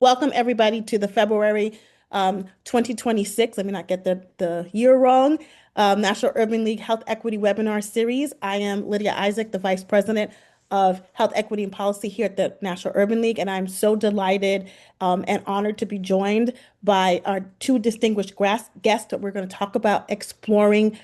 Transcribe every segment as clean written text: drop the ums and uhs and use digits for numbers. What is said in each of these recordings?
Welcome everybody to the February 2026, let me not get the year wrong, National Urban League Health Equity Webinar Series. I am Lydia Isaac, the Vice President of Health Equity and Policy here at the National Urban League, and I'm so delighted and honored to be joined by our two distinguished guests that we're going to talk about exploring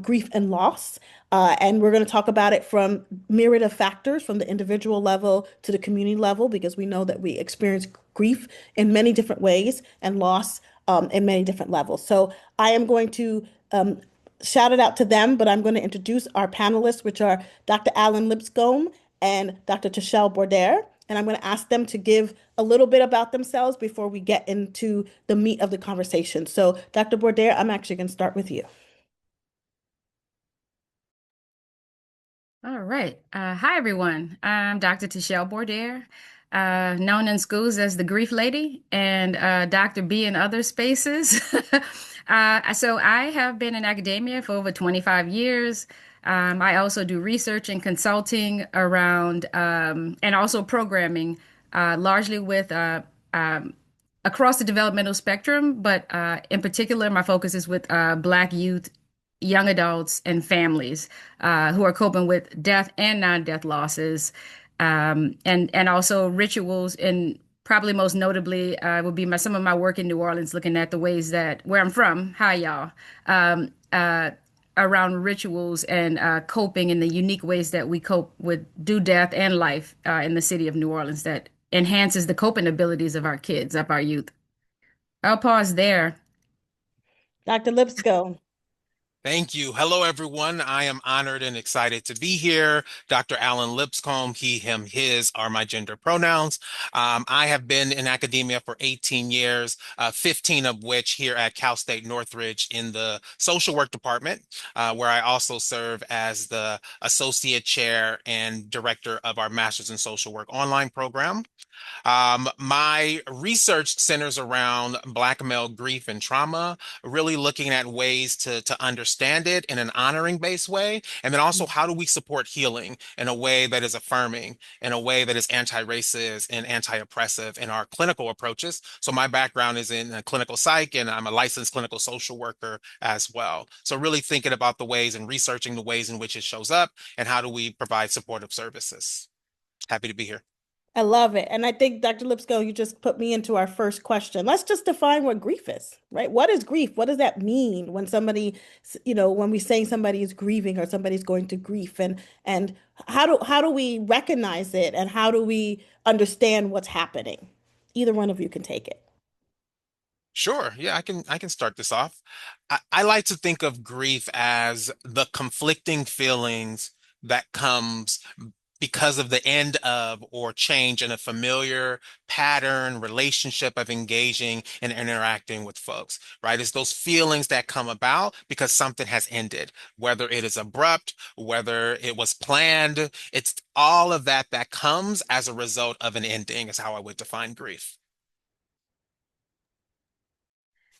grief and loss. And we're going to talk about it from myriad of factors, from the individual level to the community level, because we know that we experience grief in many different ways and loss in many different levels. So I am going to shout it out to them, but I'm going to introduce our panelists, which are Dr. Alan Lipscomb and Dr. Tashel Bordere. And I'm going to ask them to give a little bit about themselves before we get into the meat of the conversation. So, Dr. Bordere, I'm actually going to start with you. All right. Hi, everyone. I'm Dr. Tashel Bordere, known in schools as the Grief Lady and Dr. B in other spaces. So I have been in academia for over 25 years. I also do research and consulting around and also programming, largely with across the developmental spectrum, but in particular, my focus is with Black youth, young adults, and families who are coping with death and non-death losses, and also rituals. And probably most notably would be some of my work in New Orleans, looking at the ways that where I'm from. Hi, y'all. Around rituals and coping in the unique ways that we cope with do death and life in the city of New Orleans that enhances the coping abilities of our kids, of our youth. I'll pause there. Dr. Lipscomb. Thank you. Hello, everyone. I am honored and excited to be here. Dr. Alan Lipscomb, he, him, his are my gender pronouns. I have been in academia for 18 years, 15 of which here at Cal State Northridge in the social work department, where I also serve as the associate chair and director of our Master's in Social Work online program. My research centers around Black male grief and trauma, really looking at ways to understand it in an honoring based way. And then also, how do we support healing in a way that is affirming, in a way that is anti-racist and anti-oppressive in our clinical approaches. So my background is in clinical psych, and I'm a licensed clinical social worker as well. So really thinking about the ways and researching the ways in which it shows up and how do we provide supportive services. Happy to be here. I love it. And I think, Dr. Lipscomb, you just put me into our first question. Let's just define what grief is, right? What is grief? What does that mean when somebody, when we say somebody is grieving or somebody's going to grief, and how do we recognize it and how do we understand what's happening? Either one of you can take it. Sure. Yeah, I can start this off. I like to think of grief as the conflicting feelings that comes because of the end of or change in a familiar pattern, relationship of engaging and interacting with folks, right? It's those feelings that come about because something has ended, whether it is abrupt, whether it was planned. It's all of that that comes as a result of an ending is how I would define grief.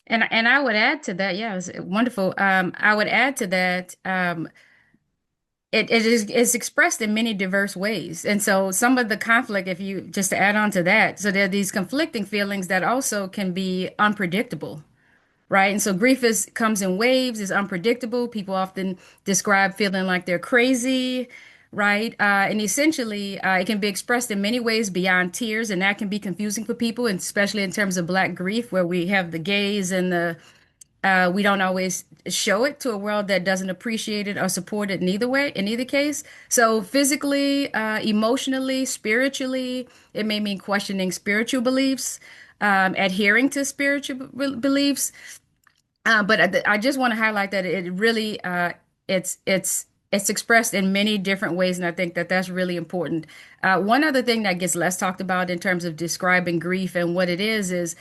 And I would add to that, yeah, it was wonderful. I would add to that, it's expressed in many diverse ways. And so some of the conflict, if you just to add on to that, so there are these conflicting feelings that also can be unpredictable, right? And so grief is comes in waves, is unpredictable. People often describe feeling like they're crazy, right? And essentially, it can be expressed in many ways beyond tears, and that can be confusing for people, and especially in terms of Black grief, where we have the gaze and the we don't always show it to a world that doesn't appreciate it or support it in either way, in either case. So physically, emotionally, spiritually, it may mean questioning spiritual beliefs, adhering to spiritual beliefs. But I just want to highlight that it really it's expressed in many different ways, and I think that that's really important. One other thing that gets less talked about in terms of describing grief and what it is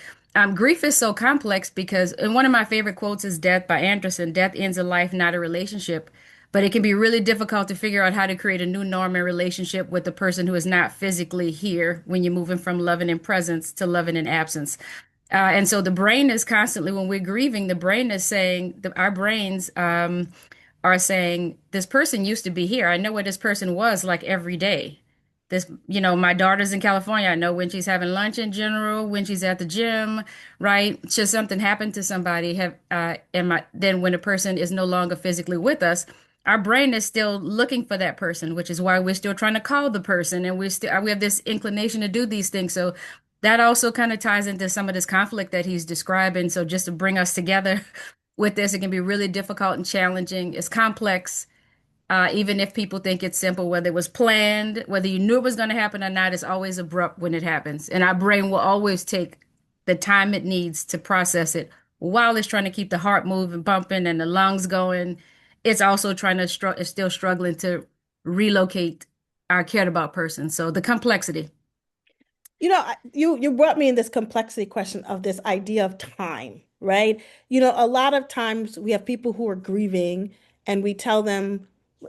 grief is so complex because, and one of my favorite quotes is Death by Anderson, death ends a life, not a relationship. But it can be really difficult to figure out how to create a new norm and relationship with the person who is not physically here when you're moving from loving in presence to loving in absence. And so the brain is constantly, when we're grieving, the brain is saying, our brains are saying, this person used to be here. I know where this person was like every day. This, my daughter's in California. I know when she's having lunch in general, when she's at the gym, right? Should something happen to somebody, then when a person is no longer physically with us, our brain is still looking for that person, which is why we're still trying to call the person, and we have this inclination to do these things. So that also kind of ties into some of this conflict that he's describing. So just to bring us together with this, it can be really difficult and challenging. It's complex, even if people think it's simple, whether it was planned, whether you knew it was going to happen or not, it's always abrupt when it happens. And our brain will always take the time it needs to process it while it's trying to keep the heart moving, pumping, and the lungs going. It's also it's still struggling to relocate our cared about person. So the complexity. You brought me in this complexity question of this idea of time, right? A lot of times we have people who are grieving and we tell them,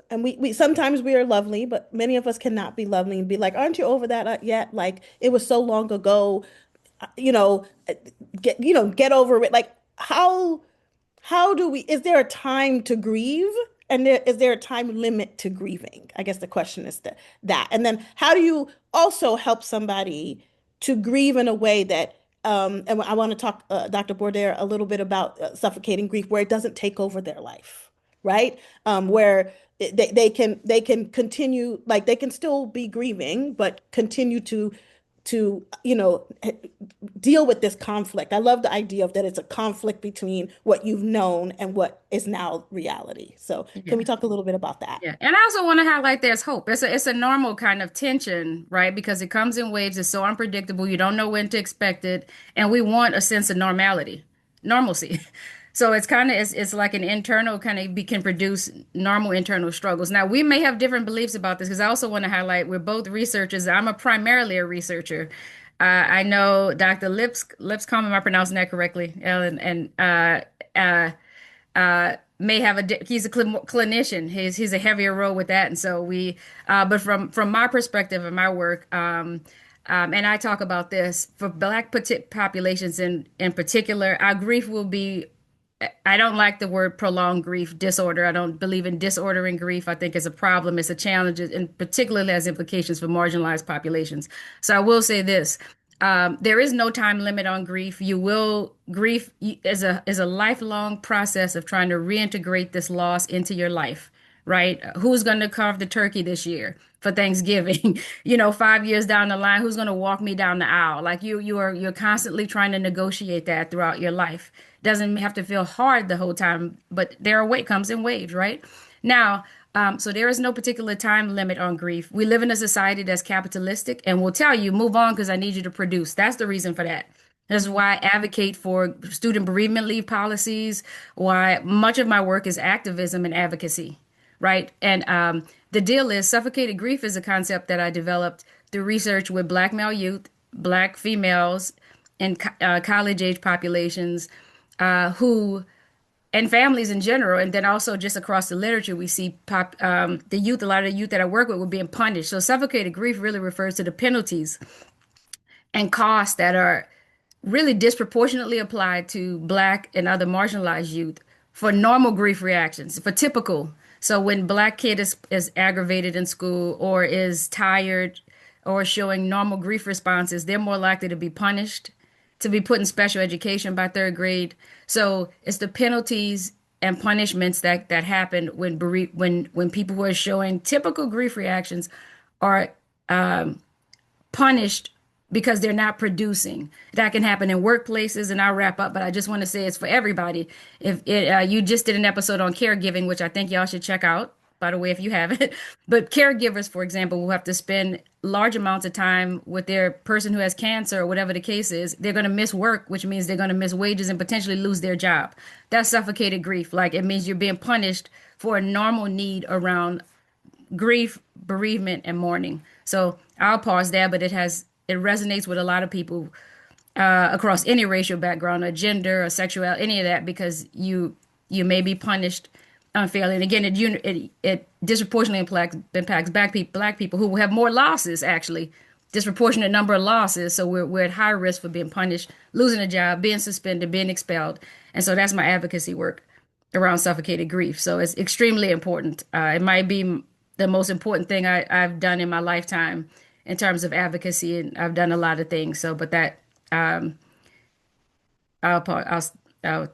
and we sometimes we are lovely, but many of us cannot be lovely and be like, aren't you over that yet? Like it was so long ago, you know, get over it. Like how do we, is there a time to grieve? And is there a time limit to grieving? I guess the question is that. And then how do you also help somebody to grieve in a way that, and I want to talk, Dr. Bordere, a little bit about suffocating grief, where it doesn't take over their life, right? Where they can continue, like they can still be grieving, but continue to deal with this conflict. I love the idea of that it's a conflict between what you've known and what is now reality. So can we Yeah. talk a little bit about that? Yeah. And I also want to highlight there's hope. It's a normal kind of tension, right? Because it comes in waves. It's so unpredictable. You don't know when to expect it. And we want a sense of normalcy. So it's like an internal kind of can produce normal internal struggles. Now we may have different beliefs about this because I also want to highlight we're both researchers. I'm primarily a researcher. I know Dr. Lipscomb, am I pronouncing that correctly? Ellen, and uh, may have he's a clinician. He's a heavier role with that, and so but from my perspective and my work, and I talk about this for Black populations in particular, our grief will be. I don't like the word prolonged grief disorder. I don't believe in disordering grief. I think it's a problem. It's a challenge, and particularly has implications for marginalized populations. So I will say this. There is no time limit on grief. Grief is a lifelong process of trying to reintegrate this loss into your life, right? Who's going to carve the turkey this year for Thanksgiving? 5 years down the line, who's going to walk me down the aisle? Like you're constantly trying to negotiate that throughout your life. Doesn't have to feel hard the whole time, but comes in waves, right? Now, so there is no particular time limit on grief. We live in a society that's capitalistic and will tell you, move on because I need you to produce. That's the reason for that. That's why I advocate for student bereavement leave policies, why much of my work is activism and advocacy, right? And the deal is suffocated grief is a concept that I developed through research with Black male youth, Black females, and college age populations who and families in general, and then also just across the literature, we see a lot of the youth that I work with were being punished. So suffocated grief really refers to the penalties and costs that are really disproportionately applied to Black and other marginalized youth for normal grief reactions, for typical. So when Black kid is aggravated in school or is tired or showing normal grief responses, they're more likely to be punished, to be put in special education by third grade. So it's the penalties and punishments that happen when people who are showing typical grief reactions are punished because they're not producing. That can happen in workplaces, and I'll wrap up, but I just want to say it's for everybody. If you just did an episode on caregiving, which I think y'all should check out, by the way, if you haven't. But caregivers, for example, will have to spend large amounts of time with their person who has cancer or whatever the case is. They're going to miss work, which means they're going to miss wages and potentially lose their job. That's suffocated grief. Like it means you're being punished for a normal need around grief, bereavement, and mourning. So I'll pause there, but it resonates with a lot of people across any racial background or gender or sexuality, any of that, because you may be punished unfairly. And again, it disproportionately impacts Black people who have more losses, actually, disproportionate number of losses. So we're at high risk for being punished, losing a job, being suspended, being expelled. And so that's my advocacy work around suffocated grief. So it's extremely important. It might be the most important thing I've done in my lifetime in terms of advocacy, and I've done a lot of things. So, but that um, I'll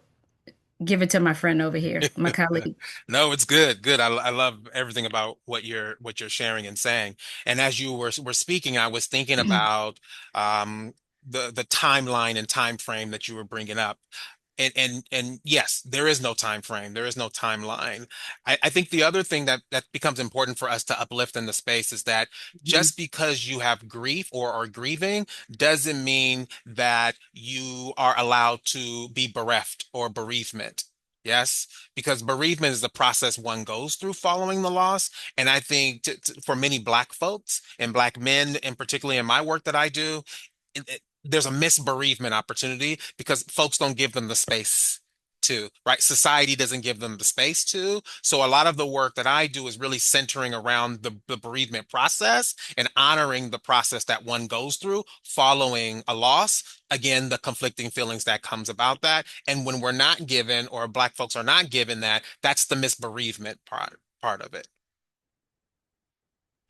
give it to my friend over here, my colleague. No, it's good. Good. I love everything about what you're sharing and saying. And as you were speaking, I was thinking about um, the timeline and time frame that you were bringing up. And yes, there is no time frame. There is no timeline. I think the other thing that becomes important for us to uplift in the space is that just because you have grief or are grieving doesn't mean that you are allowed to be bereft or bereavement. Yes, because bereavement is the process one goes through following the loss. And I think for many Black folks and Black men, and particularly in my work that I do, there's a missed bereavement opportunity because folks don't give them the space to, right? Society doesn't give them the space to. So a lot of the work that I do is really centering around the bereavement process and honoring the process that one goes through following a loss. Again, the conflicting feelings that comes about that. And when we're not given, or Black folks are not given that, that's the misbereavement part of it.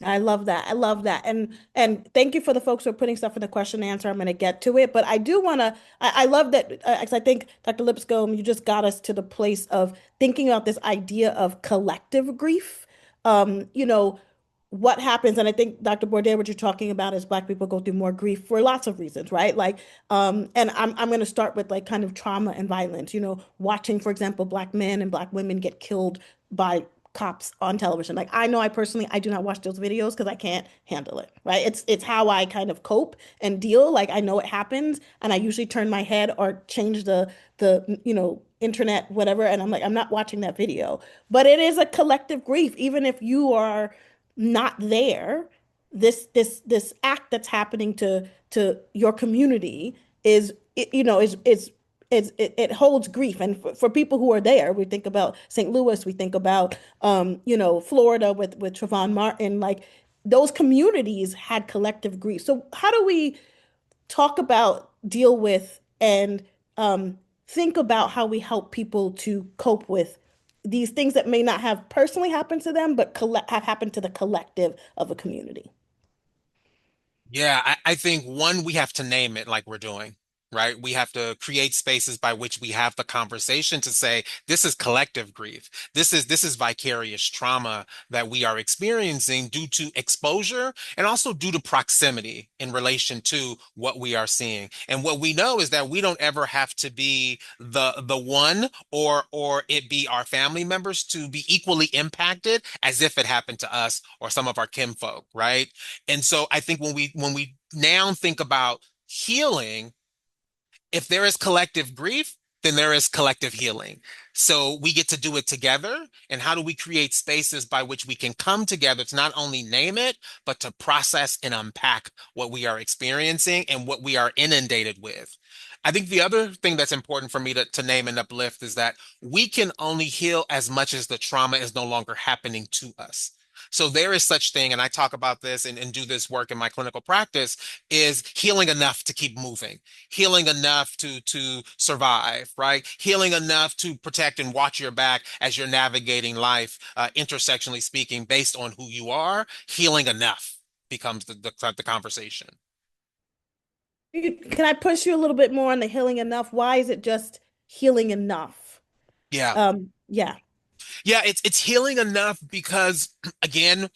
I love that. I love that. And thank you for the folks who are putting stuff in the question and answer. I'm going to get to it, but I do want to I love that 'cause I think Dr. Lipscomb, you just got us to the place of thinking about this idea of collective grief. You know, what happens, and I think Dr. Bordere, what you're talking about is Black people go through more grief for lots of reasons, right? Like, and I'm going to start with like kind of trauma and violence, you know, watching, for example, Black men and Black women get killed by cops on television. Like I know I personally I do not watch those videos because I can't handle it, right? It's how I kind of cope and deal. Like I know it happens and I usually turn my head or change the internet whatever and I'm like I'm not watching that video. But it is a collective grief even if you are not there. This act that's happening to your community is it holds grief. And for people who are there, we think about St. Louis, we think about Florida with Trayvon Martin, like those communities had collective grief. So how do we talk about, deal with, and think about how we help people to cope with these things that may not have personally happened to them, but have happened to the collective of a community? Yeah, I think one, we have to name it like we're doing, right? We have to create spaces by which we have the conversation to say, this is collective grief. This is vicarious trauma that we are experiencing due to exposure and also due to proximity in relation to what we are seeing. And what we know is that we don't ever have to be the one or it be our family members to be equally impacted as if it happened to us or some of our kinfolk, right? And so I think when we now think about healing, if there is collective grief, then there is collective healing. So we get to do it together. And how do we create spaces by which we can come together to not only name it, but to process and unpack what we are experiencing and what we are inundated with? I think the other thing that's important for me to name and uplift is that we can only heal as much as the trauma is no longer happening to us. So there is such thing, and I talk about this and do this work in my clinical practice, is healing enough to keep moving, healing enough to survive, right? Healing enough to protect and watch your back as you're navigating life, intersectionally speaking, based on who you are. Healing enough becomes the conversation. Can I push you a little bit more on the healing enough? Why is it just healing enough? Yeah. Yeah. Yeah, it's healing enough because again,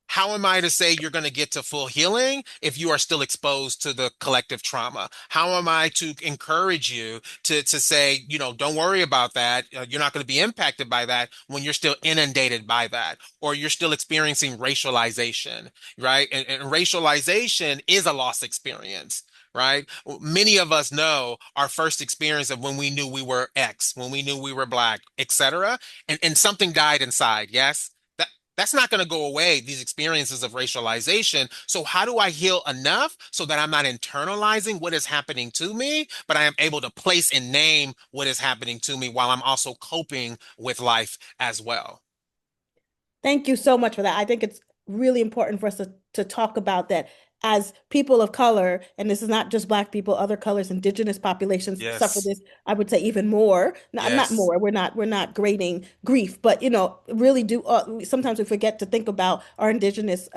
how am I to say you're going to get to full healing if you are still exposed to the collective trauma? How am I to encourage you to say, don't worry about that. You're not going to be impacted by that when you're still inundated by that, or you're still experiencing racialization, right? And racialization is a loss experience. Right? Many of us know our first experience of when we knew we were X, when we knew we were Black, etc. And something died inside. Yes. That's not going to go away, these experiences of racialization. So how do I heal enough so that I'm not internalizing what is happening to me, but I am able to place and name what is happening to me while I'm also coping with life as well? Thank you so much for that. I think it's really important for us to talk about that. as people of color, and this is not just Black people, other colors, indigenous populations suffer Yes. this, I would say even more. Not Yes. more. We're not grading grief, but really do sometimes we forget to think about our indigenous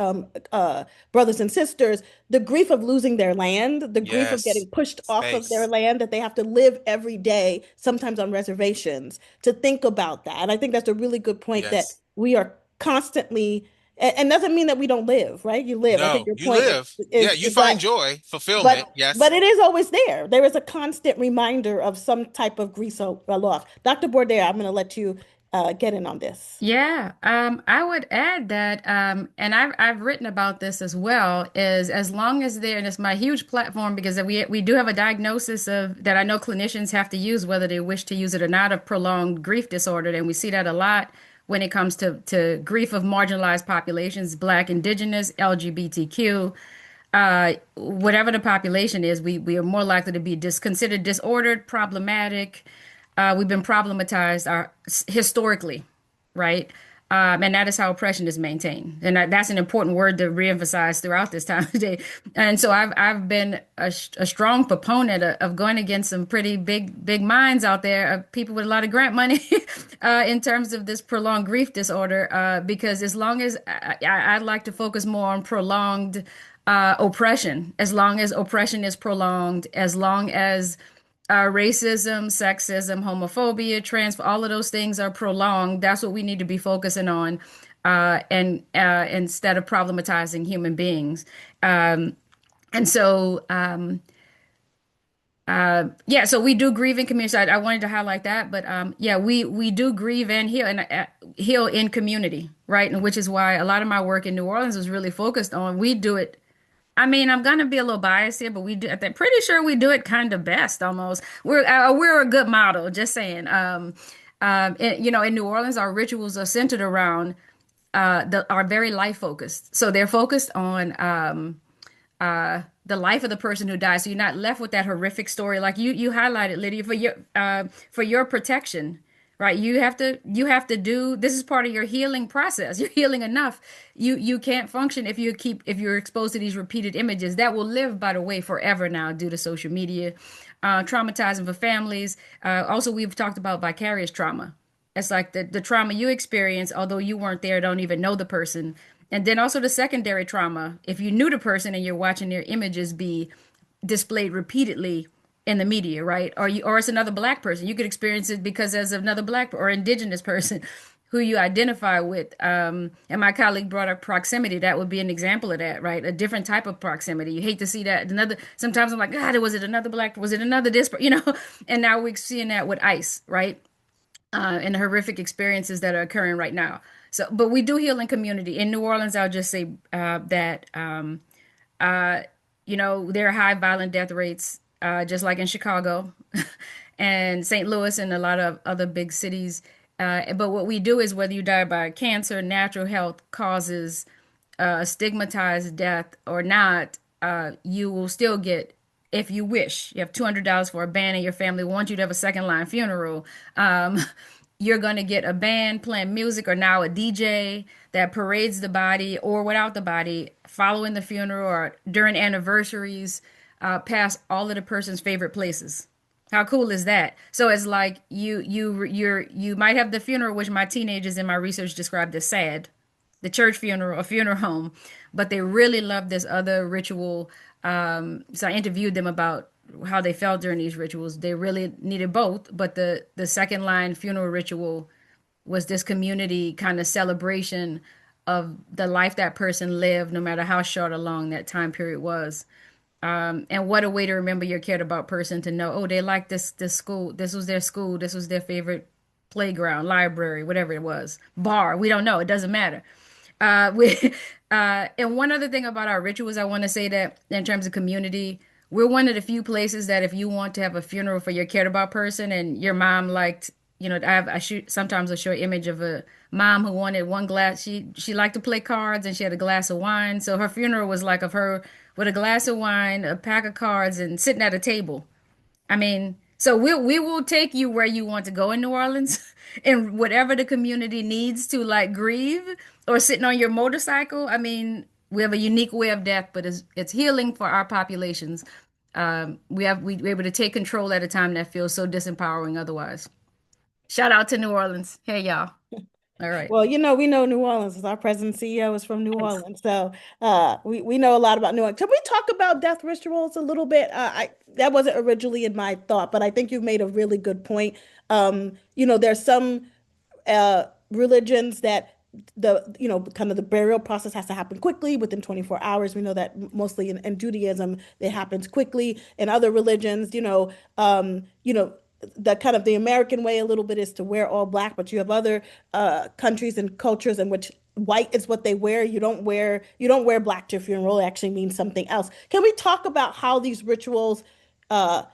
brothers and sisters, the grief of losing their land, the grief of Yes. getting pushed off of their Space. land, that they have to live every day, sometimes on reservations, to think about that. And I think that's a really good point that Yes. we are constantly, and doesn't mean that we don't live, right? You live. I think No, your you point is live. Yeah, is you find that, joy, fulfillment. but Yes. it is always there. There is a constant reminder of some type of grief or loss. Dr. Bordere, I'm going to let you get in on this. Yeah, I would add that, and I've written about this as well, is as long as there, and it's my huge platform because we do have a diagnosis of that I know clinicians have to use whether they wish to use it or not, of prolonged grief disorder, and we see that a lot when it comes to grief of marginalized populations, Black, Indigenous, LGBTQ, whatever the population is, we are more likely to be considered disordered, problematic. We've been problematized historically, right? And that is how oppression is maintained. And that's an important word to reemphasize throughout this time today. And so I've been a strong proponent of going against some pretty big minds out there, people with a lot of grant money, in terms of this prolonged grief disorder. Because as long as I'd like to focus more on prolonged oppression, as long as oppression is prolonged, as long as racism, sexism, homophobia, trans, all of those things are prolonged. That's what we need to be focusing on, and instead of problematizing human beings. And so, yeah, so we do grieve in community. So I wanted to highlight that, but yeah, we do grieve and heal, and heal in community, right? And which is why a lot of my work in New Orleans was really focused on. We do it. I mean, I'm gonna be a little biased here, but we do. I'm pretty sure we do it kind of best, almost. We're a good model. Just saying. In New Orleans, our rituals are centered around are very life focused. So they're focused on the life of the person who died. So you're not left with that horrific story, like you highlighted, Lydia, for your protection. Right. You have to do this is part of your healing process. You're healing enough. You can't function if you're exposed to these repeated images that will live, by the way, forever now due to social media. Traumatizing for families. Also, we've talked about vicarious trauma. It's like the trauma you experience, although you weren't there, don't even know the person. And then also the secondary trauma. If you knew the person and you're watching their images be displayed repeatedly in the media, right? Or it's another Black person. You could experience it because there's another Black or indigenous person who you identify with. And my colleague brought up proximity. That would be an example of that, right? A different type of proximity. You hate to see that. Sometimes I'm like, God, was it another Black? Was it another this? And now we're seeing that with ICE, right? And the horrific experiences that are occurring right now. So, but we do heal in community. In New Orleans, I'll just say that uh, there are high violent death rates, just like in Chicago and St. Louis and a lot of other big cities. But what we do is whether you die by cancer, natural health causes, stigmatized death or not, you will still get, if you wish, you have $200 for a band and your family wants you to have a second line funeral. You're going to get a band playing music or now a DJ that parades the body or without the body following the funeral or during anniversaries, past all of the person's favorite places. How cool is that? So it's like you might have the funeral, which my teenagers in my research described as sad, the church funeral, a funeral home, but they really love this other ritual. So I interviewed them about how they felt during these rituals. They really needed both, but the second line funeral ritual was this community kind of celebration of the life that person lived, no matter how short or long that time period was. And what a way to remember your cared about person, to know, oh, they like this school. This was their school. This was their favorite playground, library, whatever it was, bar. We don't know. It doesn't matter. We and one other thing about our rituals, I want to say that in terms of community, we're one of the few places that if you want to have a funeral for your cared about person and your mom liked, I shoot sometimes I show an image of a mom who wanted one glass. She liked to play cards and she had a glass of wine. So her funeral was like of her with a glass of wine, a pack of cards, and sitting at a table. I mean, so we will take you where you want to go in New Orleans, and whatever the community needs to like grieve, or sitting on your motorcycle. I mean, we have a unique way of death, but it's healing for our populations. We're able to take control at a time that feels so disempowering otherwise. Shout out to New Orleans. Hey y'all. All right. Well, we know New Orleans, 'cause our president CEO is from New Orleans. So we know a lot about New Orleans. Can we talk about death rituals a little bit? That wasn't originally in my thought, but I think you've made a really good point. There's some religions that kind of the burial process has to happen quickly within 24 hours. We know that mostly in Judaism it happens quickly. In other religions, the kind of the American way a little bit is to wear all black, but you have other countries and cultures in which white is what they wear. You don't wear black to your funeral. It actually means something else. Can we talk about how these rituals uh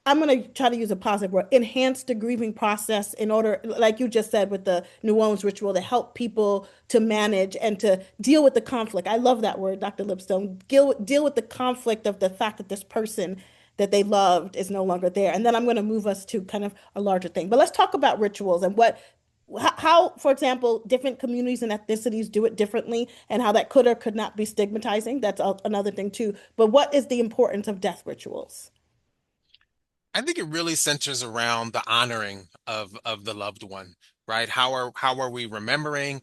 I'm going to try to use a positive word, enhance the grieving process in order, like you just said, with the New Orleans ritual, to help people to manage and to deal with the conflict. I love that word, Dr. Lipscomb. Deal with the conflict of the fact that this person that they loved is no longer there. And then I'm going to move us to kind of a larger thing. But let's talk about rituals and how, for example, different communities and ethnicities do it differently and how that could or could not be stigmatizing. That's another thing too. But what is the importance of death rituals? I think it really centers around the honoring of the loved one, right? How are we remembering?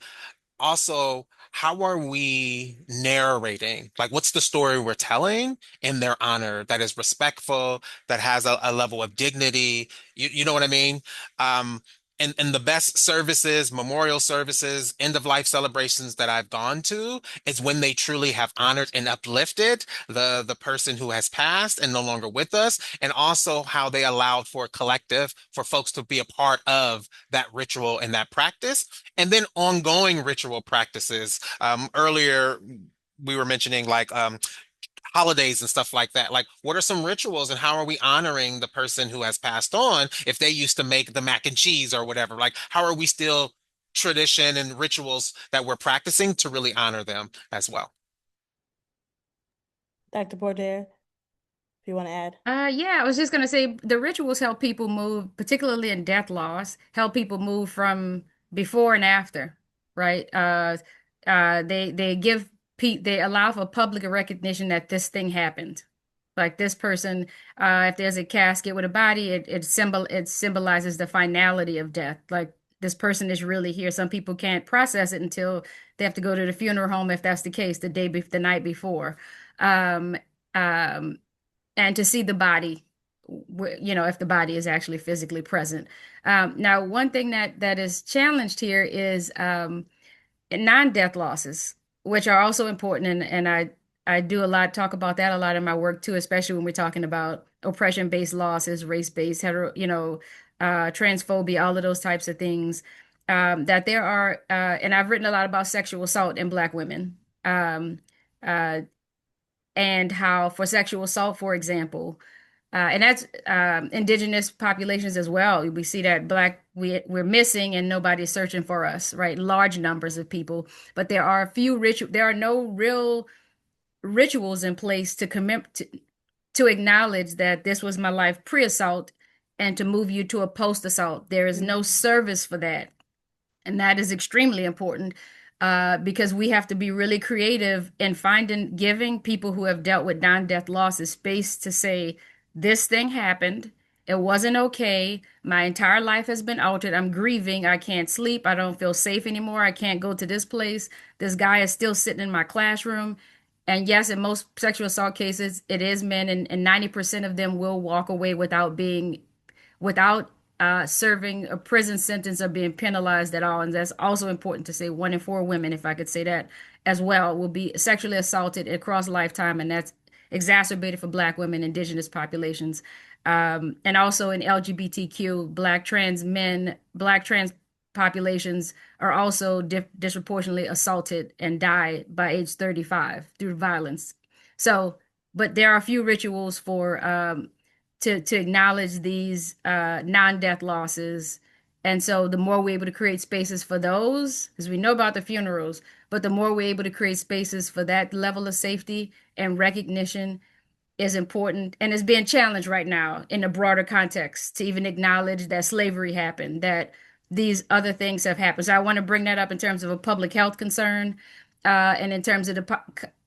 Also, how are we narrating? Like, what's the story we're telling in their honor that is respectful, that has a level of dignity? You know what I mean? Um, and the best services, memorial services, end of life celebrations that I've gone to is when they truly have honored and uplifted the person who has passed and no longer with us, and also how they allowed for collective, for folks to be a part of that ritual and that practice. And then ongoing ritual practices. Earlier, we were mentioning like holidays and stuff like that. Like, what are some rituals and how are we honoring the person who has passed on if they used to make the mac and cheese or whatever? Like, how are we still tradition and rituals that we're practicing to really honor them as well? Dr. Bordere, if you want to add. Yeah, I was just gonna say the rituals help people move, particularly in death loss, help people move from before and after, right? They allow for public recognition that this thing happened. Like this person, if there's a casket with a body, it symbolizes the finality of death. Like this person is really here. Some people can't process it until they have to go to the funeral home if that's the case, the night before. Um, um, and to see the body, if the body is actually physically present. Now, one thing that is challenged here is non-death losses, which are also important, and I do a lot talk about that a lot in my work too, especially when we're talking about oppression-based losses, race-based, transphobia, all of those types of things. That there are, and I've written a lot about sexual assault in Black women. Uh, and how for sexual assault, for example, and that's indigenous populations as well. We see that we're missing and nobody's searching for us, right? Large numbers of people, but there are no real rituals in place to acknowledge that this was my life pre-assault and to move you to a post-assault. There is no service for that. And that is extremely important because we have to be really creative in giving people who have dealt with non-death losses space to say, this thing happened. It wasn't okay. My entire life has been altered. I'm grieving. I can't sleep. I don't feel safe anymore. I can't go to this place. This guy is still sitting in my classroom. And yes, in most sexual assault cases, it is men, and 90% of them will walk away without serving a prison sentence or being penalized at all. And that's also important to say 1 in 4 women, if I could say that as well, will be sexually assaulted across lifetime. And that's exacerbated for Black women, indigenous populations. And also in LGBTQ, Black trans men, Black trans populations are also disproportionately assaulted and die by age 35 through violence. So, but there are a few rituals for to acknowledge these non-death losses. And so the more we're able to create spaces for those, as we know about the funerals, but the more we're able to create spaces for that level of safety and recognition is important and is being challenged right now in a broader context to even acknowledge that slavery happened, that these other things have happened. So I want to bring that up in terms of a public health concern. And in terms of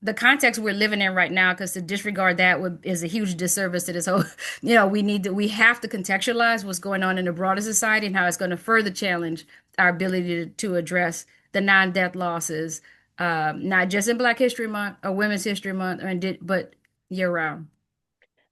the context we're living in right now, because to disregard that is a huge disservice to this whole, we have to contextualize what's going on in the broader society and how it's going to further challenge our ability to address the non-death losses, not just in Black History Month or Women's History Month, but year round.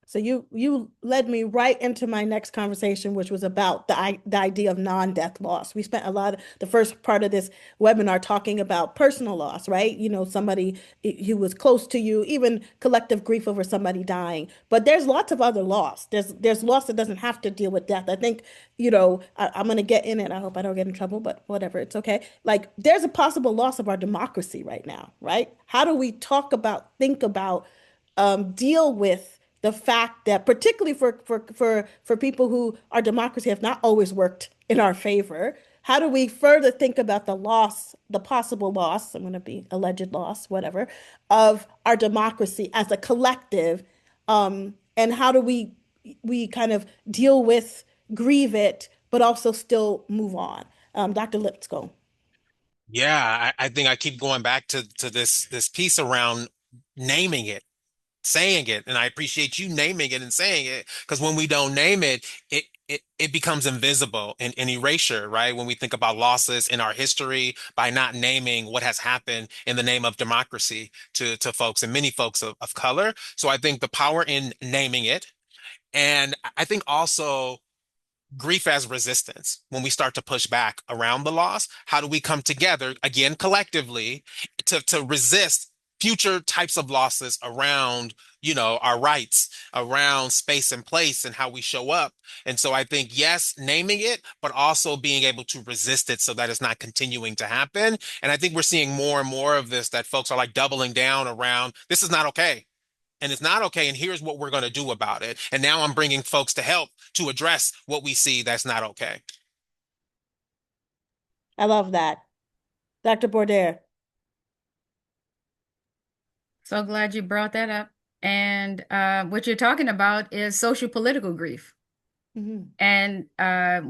So you led me right into my next conversation, which was about the idea of non-death loss. We spent a lot of the first part of this webinar talking about personal loss, right? Somebody who was close to you, even collective grief over somebody dying. But there's lots of other loss. There's loss that doesn't have to deal with death. I think, I'm gonna get in it. I hope I don't get in trouble, but whatever, it's okay. Like there's a possible loss of our democracy right now, right? How do we think about, deal with the fact that particularly for people who our democracy have not always worked in our favor, how do we further think about the loss, the possible loss, I'm going to be alleged loss, whatever, of our democracy as a collective, and how do we kind of deal with, grieve it, but also still move on? Dr. Lipscomb. Yeah, I think I keep going back to this piece around naming it, saying it, and I appreciate you naming it and saying it, because when we don't name it, it becomes invisible and erasure, right? When we think about losses in our history, by not naming what has happened in the name of democracy to folks and many folks of color. So I think the power in naming it, and I think also grief as resistance. When we start to push back around the loss, how do we come together again collectively to resist future types of losses around, our rights, around space and place and how we show up? And so I think, yes, naming it, but also being able to resist it so that it's not continuing to happen. And I think we're seeing more and more of this, that folks are like doubling down around, this is not okay. And it's not okay. And here's what we're going to do about it. And now I'm bringing folks to help to address what we see that's not okay. I love that. Dr. Bordere. So glad you brought that up. And what you're talking about is social political grief. Mhm. And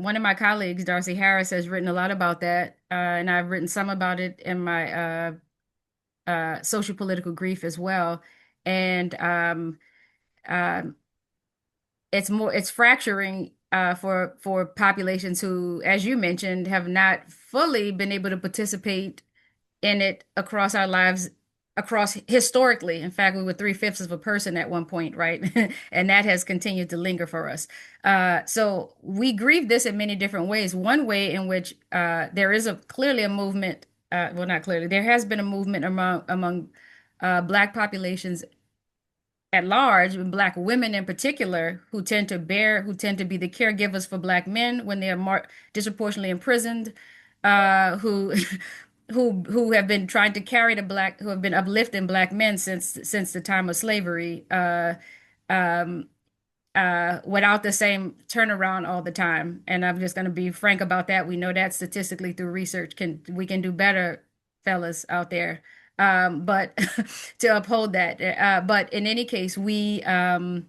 one of my colleagues, Darcy Harris, has written a lot about that. And I've written some about it in my social political grief as well. And um, it's fracturing for populations who, as you mentioned, have not fully been able to participate in it across our lives, across historically. In fact, we were three-fifths of a person at one point, right? And that has continued to linger for us. So we grieve this in many different ways. One way in which there is clearly a movement, well, not clearly, there has been a movement among Black populations at large, and Black women in particular, who tend to be the caregivers for Black men when they are disproportionately imprisoned, who who have been trying to carry who have been uplifting Black men since the time of slavery, without the same turnaround all the time. And I'm just going to be frank about that. We know that statistically through research, we can do better, fellas out there. But to uphold that. But in any case, we uh,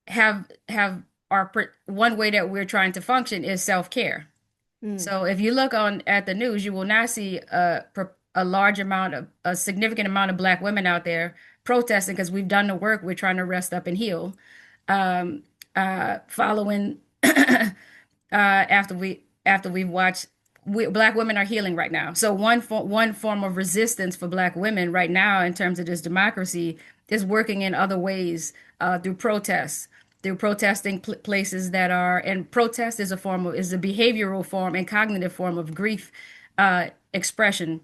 have one way that we're trying to function is self-care. Mm. So if you look on at the news, you will not see a significant amount of Black women out there protesting because we've done the work. We're trying to rest up and heal. Following after we've watched, Black women are healing right now. So one form of resistance for Black women right now in terms of this democracy is working in other ways through protests. Through protesting places that are, and protest is a behavioral form and cognitive form of grief expression.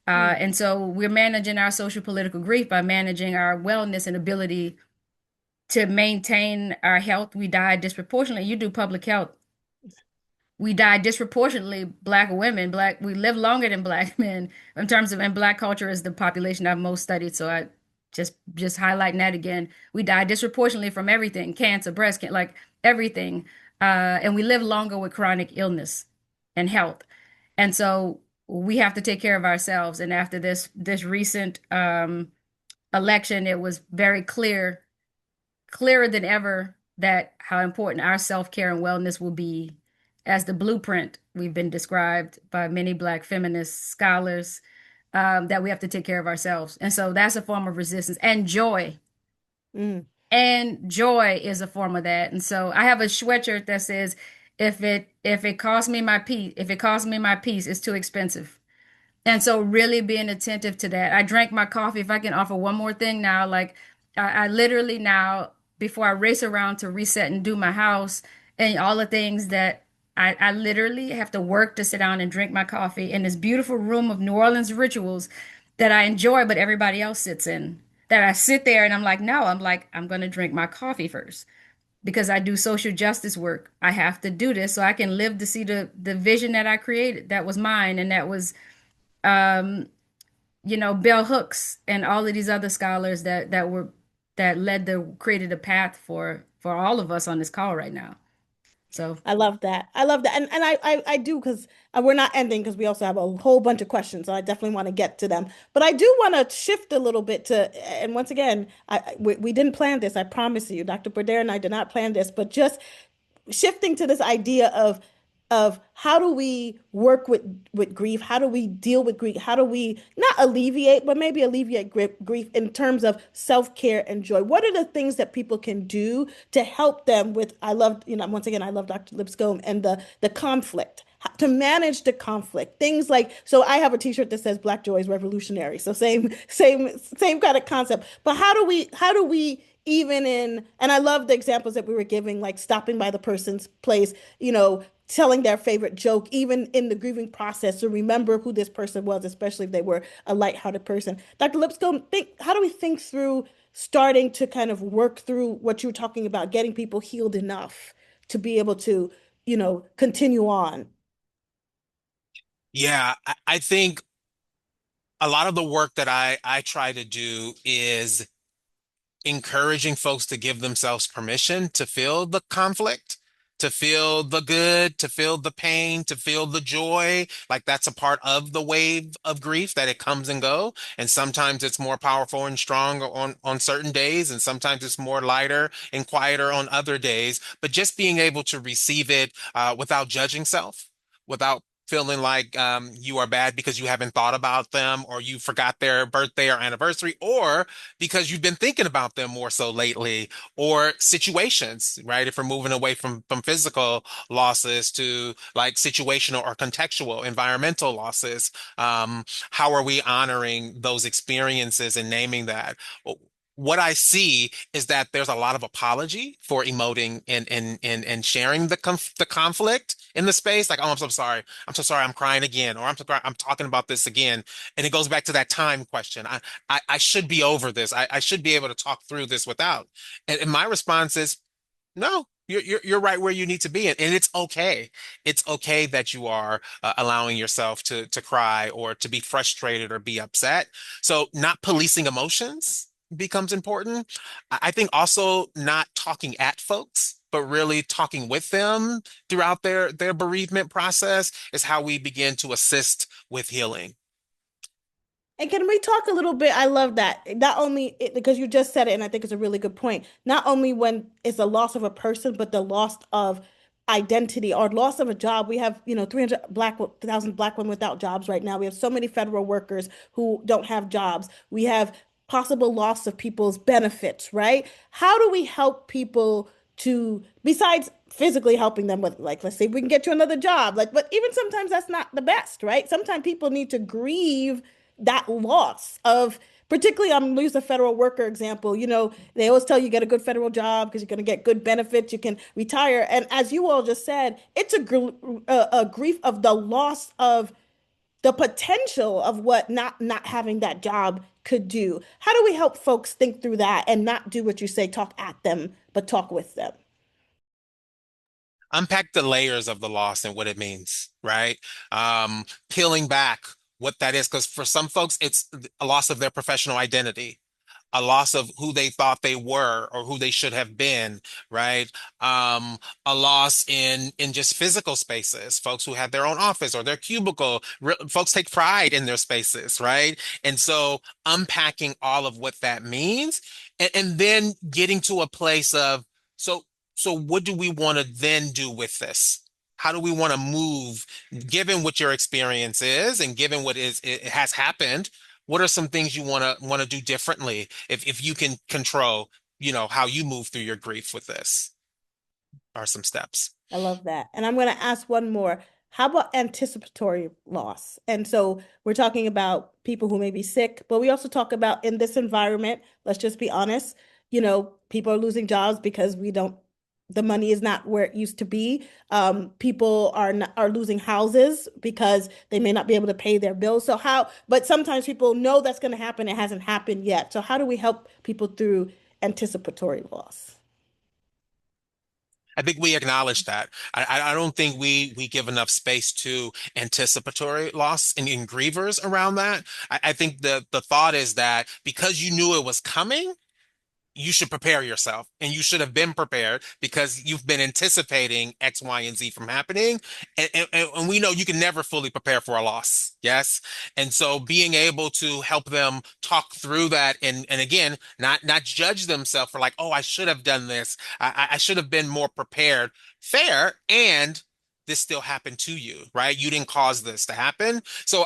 Mm. And so we're managing our social political grief by managing our wellness and ability to maintain our health. We die disproportionately. You do public health. We die disproportionately. Black women, we live longer than Black men in terms of, and Black culture is the population I've most studied. So I just highlighting that again. We die disproportionately from everything, cancer, breast cancer, like everything. And we live longer with chronic illness and health. And so we have to take care of ourselves. And after this recent election, it was very clearer than ever that how important our self-care and wellness will be as the blueprint we've been described by many Black feminist scholars, that we have to take care of ourselves. And so that's a form of resistance. And joy. Mm. And joy is a form of that. And so I have a sweatshirt that says, if it costs me my peace, if it costs me my peace, it's too expensive. And so really being attentive to that. I drank my coffee. If I can offer one more thing now, like I literally now, before I race around to reset and do my house and all the things that I literally have to work to sit down and drink my coffee in this beautiful room of New Orleans rituals that I enjoy, but everybody else sits in. That I sit there and I'm like, no, I'm going to drink my coffee first because I do social justice work. I have to do this so I can live to see the vision that I created that was mine and that was Bell Hooks and all of these other scholars that led the created a path for all of us on this call right now. So I love that. I love that. And I do because we're not ending because we also have a whole bunch of questions. So I definitely want to get to them. But I do want to shift a little bit to, and once again, we didn't plan this. I promise you, Dr. Bordere and I did not plan this, but just shifting to this idea of how do we work with grief? How do we deal with grief? How do we not alleviate, but maybe alleviate grief in terms of self-care and joy? What are the things that people can do to help them with, I love, once again, I love Dr. Lipscomb and the conflict, to manage the conflict. Things like, so I have a t-shirt that says Black Joy is revolutionary. So same kind of concept. But how do we even in, and I love the examples that we were giving, like stopping by the person's place, telling their favorite joke, even in the grieving process, to remember who this person was, especially if they were a lighthearted person. Dr. Lipscomb, how do we think through starting to kind of work through what you were talking about, getting people healed enough to be able to, continue on? Yeah, I think a lot of the work that I try to do is encouraging folks to give themselves permission to feel the conflict, to feel the good, to feel the pain, to feel the joy. Like that's a part of the wave of grief that it comes and go. And sometimes it's more powerful and strong on certain days, and sometimes it's more lighter and quieter on other days. But just being able to receive it without judging self, without feeling like you are bad because you haven't thought about them or you forgot their birthday or anniversary, or because you've been thinking about them more so lately, or situations, right? If we're moving away from physical losses to like situational or contextual environmental losses, how are we honoring those experiences and naming that? What I see is that there's a lot of apology for emoting and sharing the conflict in the space. Like, oh, I'm so sorry. I'm so sorry. I'm crying again, or I'm talking about this again. And it goes back to that time question. I should be over this. I should be able to talk through this without. And my response is no. You're right where you need to be, and it's okay. It's okay that you are allowing yourself to cry or to be frustrated or be upset. So not policing emotions becomes important. I think also not talking at folks, but really talking with them throughout their bereavement process is how we begin to assist with healing. And can we talk a little bit? I love that. Not only because you just said it, and I think it's a really good point. Not only when it's a loss of a person, but the loss of identity or loss of a job. We have, 300,000 Black women without jobs right now. We have so many federal workers who don't have jobs. We have possible loss of people's benefits, right? How do we help people to, besides physically helping them with, like, let's say we can get you another job, like, but even sometimes that's not the best, right? Sometimes people need to grieve that loss of, particularly I'm gonna use a federal worker example. They always tell you get a good federal job because you're going to get good benefits, you can retire. And as you all just said, it's a grief of the loss of the potential of what not having that job could do. How do we help folks think through that and not do what you say, talk at them, but talk with them? Unpack the layers of the loss and what it means, right? Peeling back what that is, because for some folks, it's a loss of their professional identity, a loss of who they thought they were or who they should have been, right? A loss in just physical spaces, folks who have their own office or their cubicle. Folks take pride in their spaces, right? And so unpacking all of what that means, and then getting to a place of so so what do we want to then do with this? How do we want to move, given what your experience is and given what is it has happened? What are some things you want to do differently if you can control, how you move through your grief with this? Are some steps. I love that. And I'm going to ask one more. How about anticipatory loss? And so we're talking about people who may be sick, but we also talk about in this environment, let's just be honest, people are losing jobs because the money is not where it used to be. People are losing houses because they may not be able to pay their bills. But sometimes people know that's going to happen. It hasn't happened yet. So how do we help people through anticipatory loss? I think we acknowledge that. I don't think we give enough space to anticipatory loss and grievers around that. I think the thought is that because you knew it was coming, you should prepare yourself and you should have been prepared because you've been anticipating X, Y, and Z from happening. And we know you can never fully prepare for a loss. Yes. And so being able to help them talk through that and again, not judge themselves for like, oh, I should have done this. I should have been more prepared. Fair. And this still happened to you, right? You didn't cause this to happen. So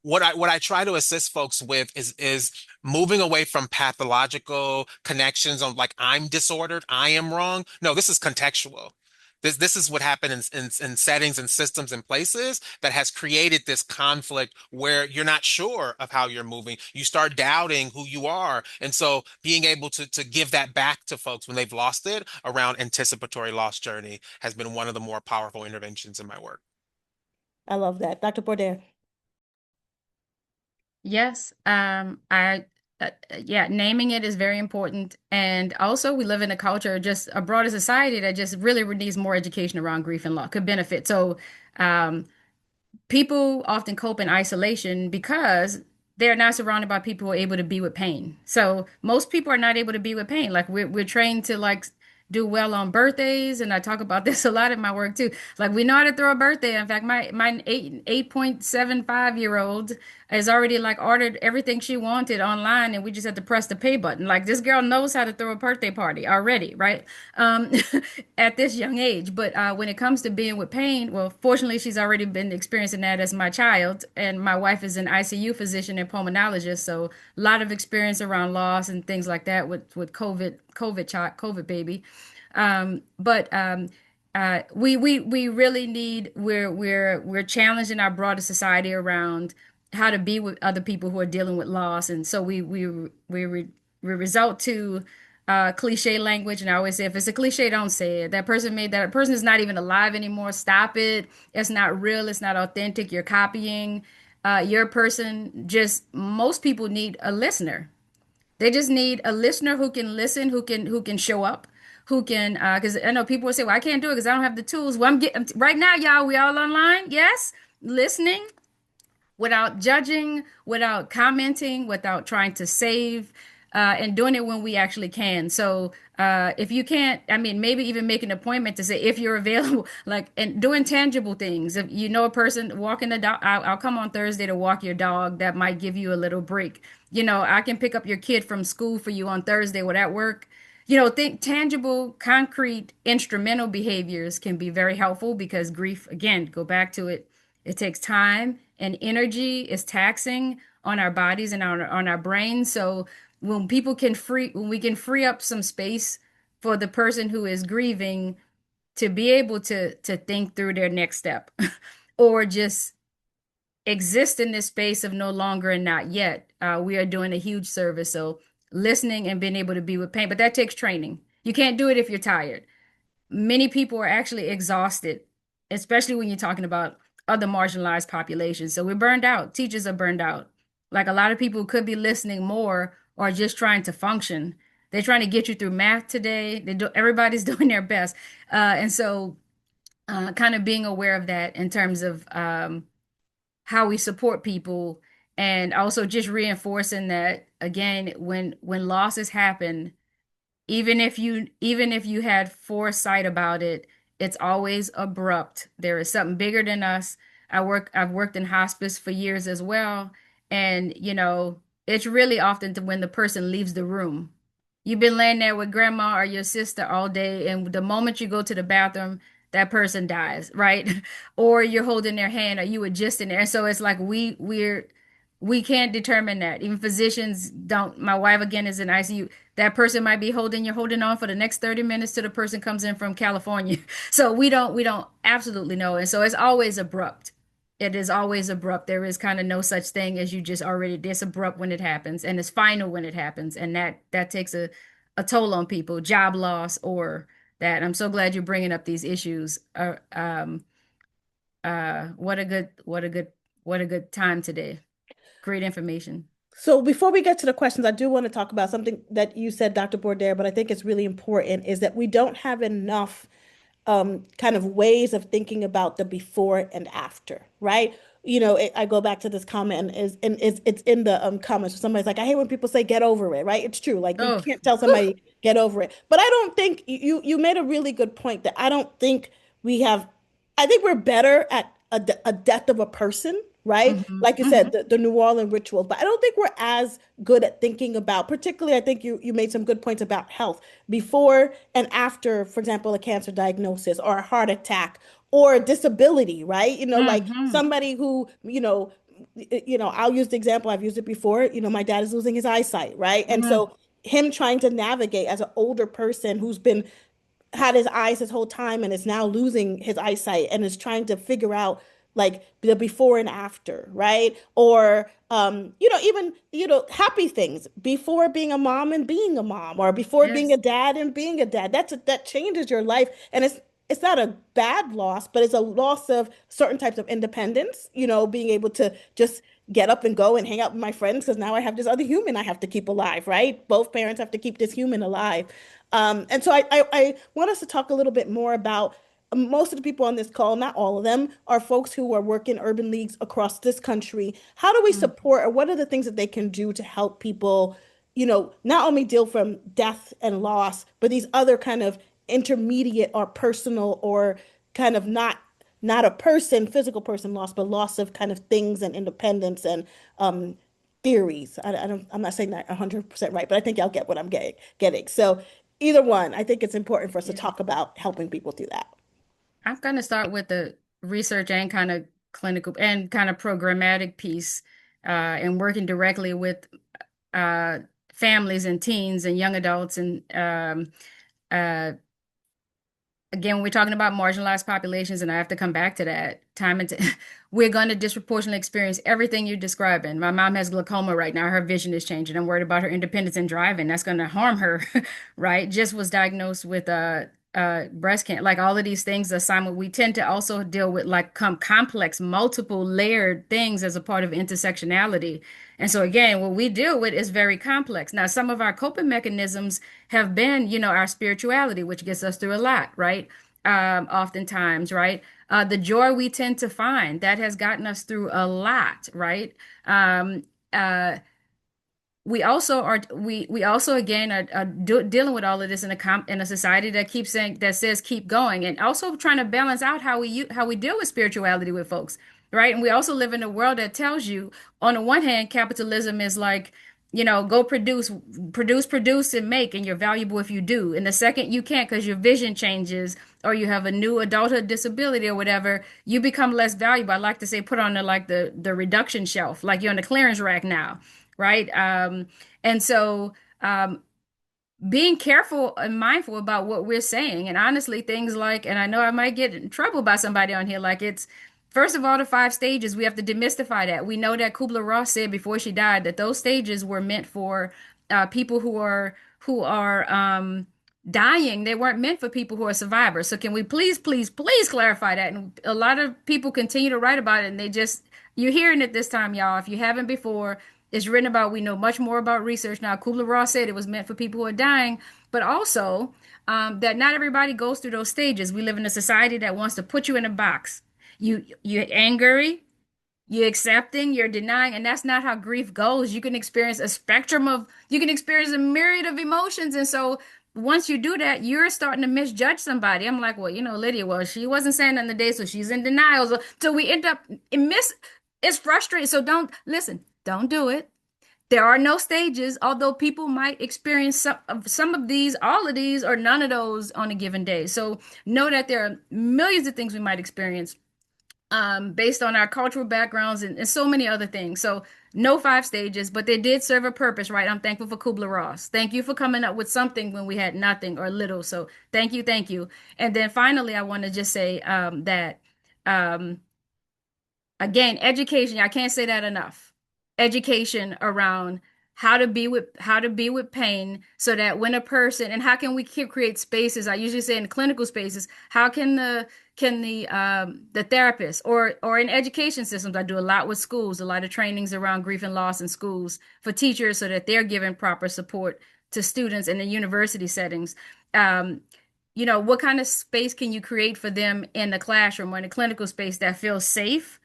what I try to assist folks with is moving away from pathological connections on like I'm disordered, I am wrong. No, this is contextual. This is what happened in settings and systems and places that has created this conflict where you're not sure of how you're moving. You start doubting who you are. And so being able to give that back to folks when they've lost it around anticipatory loss journey has been one of the more powerful interventions in my work. I love that. Dr. Bordere. Yes, yeah, naming it is very important. And also, we live in a culture, just a broader society that just really needs more education around grief and loss could benefit. So, um, people often cope in isolation because they're not surrounded by people who are able to be with pain. So most people are not able to be with pain. Like we're trained to like do well on birthdays, and I talk about this a lot in my work too. Like we know how to throw a birthday. In fact, my 8.75-year-old has already like ordered everything she wanted online, and we just had to press the pay button. Like this girl knows how to throw a birthday party already, right? Um, at this young age. But when it comes to being with pain, well, fortunately, she's already been experiencing that as my child, and my wife is an ICU physician and pulmonologist, so a lot of experience around loss and things like that with COVID baby. But we really need we're challenging our broader society around how to be with other people who are dealing with loss, and so we result to cliche language. And I always say, if it's a cliche, don't say it. That person is not even alive anymore. Stop it. It's not real. It's not authentic. You're copying your person. Just most people need a listener. They just need a listener who can listen, who can show up, who can because I know people will say, "Well, I can't do it because I don't have the tools." Well, I'm getting right now, y'all. We all online, yes, listening without judging, without commenting, without trying to save, and doing it when we actually can. So if you can't, I mean, maybe even make an appointment to say if you're available, like, and doing tangible things. If you know a person walking the dog, I'll come on Thursday to walk your dog. That might give you a little break. I can pick up your kid from school for you on Thursday. Will that work? Think tangible, concrete, instrumental behaviors can be very helpful because grief, again, go back to it, it takes time and energy, is taxing on our bodies and on our brains. So when we can free up some space for the person who is grieving to be able to think through their next step or just exist in this space of no longer and not yet, we are doing a huge service. So listening and being able to be with pain, but that takes training. You can't do it if you're tired. Many people are actually exhausted, especially when you're talking about other marginalized populations. So we're burned out. Teachers are burned out. Like a lot of people who could be listening more or just trying to function. They're trying to get you through math today. Everybody's doing their best. And so kind of being aware of that in terms of how we support people, and also just reinforcing that again, when losses happen, even if you had foresight about it, it's always abrupt. There is something bigger than us. I've worked in hospice for years as well, and it's really often when the person leaves the room. You've been laying there with grandma or your sister all day, and the moment you go to the bathroom, that person dies, right? Or you're holding their hand, or you were just in there. And so it's like we can't determine that. Even physicians don't. My wife again is in ICU. That person might be you're holding on for the next 30 minutes till the person comes in from California. So we don't absolutely know. And so it's always abrupt. It is always abrupt. There is kind of no such thing as you just already, it's abrupt when it happens and it's final when it happens. And that takes a toll on people, job loss or that. I'm so glad you're bringing up these issues. What a good time today. Great information. So before we get to the questions, I do want to talk about something that you said, Dr. Bordere, but I think it's really important is that we don't have enough kind of ways of thinking about the before and after, right? I go back to this comment and it's in the comments. Somebody's like, I hate when people say get over it, right? It's true. Like you Oh, can't tell somebody get over it. But I don't think you made a really good point that I don't think we have. I think we're better at a death of a person, right? hmm Like you said, hmm the New Orleans rituals, but I don't think we're as good at thinking about, particularly, I think you made some good points about health before and after, for example, a cancer diagnosis or a heart attack or a disability, right? Like hmm somebody who, I'll use the example, I've used it before, my dad is losing his eyesight, right? And hmm so him trying to navigate as an older person who's been had his eyes his whole time and is now losing his eyesight and is trying to figure out like the before and after, right? Or even happy things before being a mom and being a mom, or before being a Yes. dad and being a dad. That changes your life, and it's not a bad loss, but it's a loss of certain types of independence, being able to just get up and go and hang out with my friends because now I have this other human I have to keep alive, right? Both parents have to keep this human alive. And so I want us to talk a little bit more about most of the people on this call, not all of them, are folks who are working urban leagues across this country. How do we support, or what are the things that they can do to help people, not only deal from death and loss, but these other kind of intermediate or personal or kind of not a person, physical person loss, but loss of kind of things and independence and theories. I'm not saying that 100% right, but I think y'all get what I'm getting. So either one, I think it's important for us to Yeah. talk about helping people do that. I'm going to start with the research and kind of clinical and kind of programmatic piece, and working directly with uh, families and teens and young adults. And uh, again, when we're talking about marginalized populations, and I have to come back to that time and we're going to disproportionately experience everything you're describing. My mom has glaucoma right now. Her vision is changing. I'm worried about her independence in driving. That's going to harm her, right? Just was diagnosed with breast cancer. Like all of these things are simul. We tend to also deal with like complex, multiple layered things as a part of intersectionality. And so again, what we deal with is very complex. Now, some of our coping mechanisms have been, our spirituality, which gets us through a lot, right? Oftentimes, right? The joy we tend to find that has gotten us through a lot, right? Um, uh, we also again are dealing with all of this in a society that keeps saying that says keep going, and also trying to balance out how we deal with spirituality with folks, right? And we also live in a world that tells you, on the one hand, capitalism is like, go produce and make, and you're valuable if you do. And the second you can't because your vision changes or you have a new adulthood disability or whatever, you become less valuable. I like to say put on the reduction shelf, like you're on the clearance rack now, right? And so being careful and mindful about what we're saying. And honestly, things like, and I know I might get in trouble by somebody on here, like it's, first of all, the 5 stages, we have to demystify that. We know that Kubler-Ross said before she died that those stages were meant for people who are dying. They weren't meant for people who are survivors. So can we please, please, please clarify that? And a lot of people continue to write about it, and you're hearing it this time, y'all. If you haven't before, it's written about. We know much more about research now. Kubler-Ross said it was meant for people who are dying, but also that not everybody goes through those stages. We live in a society that wants to put you in a box. You're angry, you're accepting, you're denying, and that's not how grief goes. You can experience a myriad of emotions, and so once you do that, you're starting to misjudge somebody. I'm like, well, Lydia, well, she wasn't saying nothing today, so she's in denial. So we end up it's frustrating. So don't listen, don't do it. There are no stages, although people might experience some of these, all of these, or none of those on a given day. So know that there are millions of things we might experience based on our cultural backgrounds and so many other things. So no five stages, but they did serve a purpose, right? I'm thankful for Kubler-Ross. Thank you for coming up with something when we had nothing or little. So thank you, thank you. And then finally, I want to just say that um, again, education, I can't say that enough. Education around how to be with pain so that when a person and how can we create spaces, I usually say in clinical spaces, how can the therapist or in education systems, I do a lot with schools, a lot of trainings around grief and loss in schools for teachers so that they're giving proper support to students in the university settings. Um, what kind of space can you create for them in the classroom or in a clinical space that feels safe?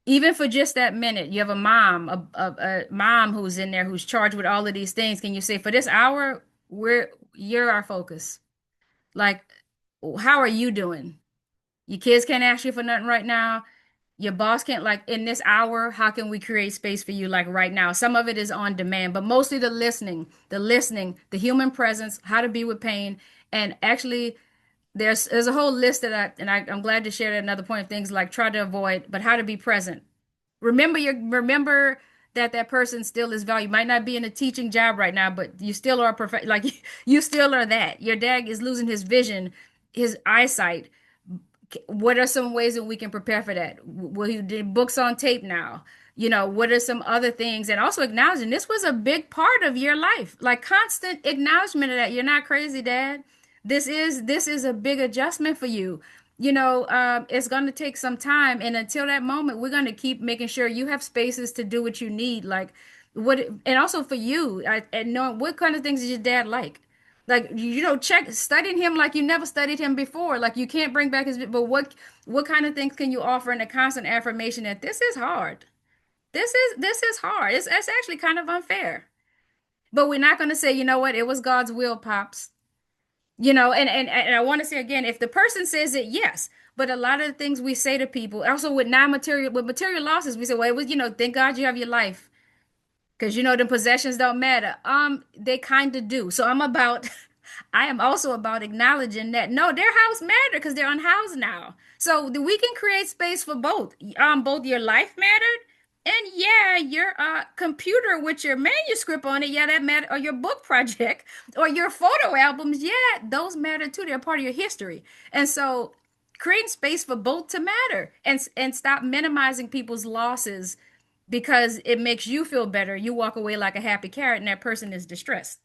Even for just that minute, you have a mom who's in there who's charged with all of these things. Can you say, for this hour, you're our focus? Like, how are you doing? Your kids can't ask you for nothing right now. Your boss can't, like, in this hour, how can we create space for you, like right now? Some of it is on demand, but mostly the human presence, how to be with pain. And actually, there's a whole list I'm glad to share another point of things like try to avoid, but how to be present. Remember that person still is valued. Might not be in a teaching job right now, but you still are perfect. Like you still are that. Your dad is losing his vision, his eyesight. What are some ways that we can prepare for that? Well, you did books on tape now. What are some other things? And also acknowledging this was a big part of your life, like constant acknowledgement of that. You're not crazy, Dad. This is a big adjustment for you. It's going to take some time. And until that moment, we're going to keep making sure you have spaces to do what you need. Like and also for you, and knowing what kind of things is your dad like? Like, check studying him like you never studied him before. Like you can't bring back but what kind of things can you offer in a constant affirmation that this is hard? This is hard. It's actually kind of unfair. But we're not going to say, you know what, it was God's will, Pops. And I want to say again, if the person says it, yes. But a lot of the things we say to people, also with material losses, we say, well, it was, thank God you have your life. Because the possessions don't matter. They kind of do. So I am also about acknowledging that no, their house matter because they're unhoused now. So we can create space for both. Both your life mattered, and yeah, your computer with your manuscript on it, yeah, that matter, or your book project, or your photo albums, yeah, those matter too. They're part of your history, and so creating space for both to matter, and stop minimizing people's losses because it makes you feel better. You walk away like a happy carrot, and that person is distressed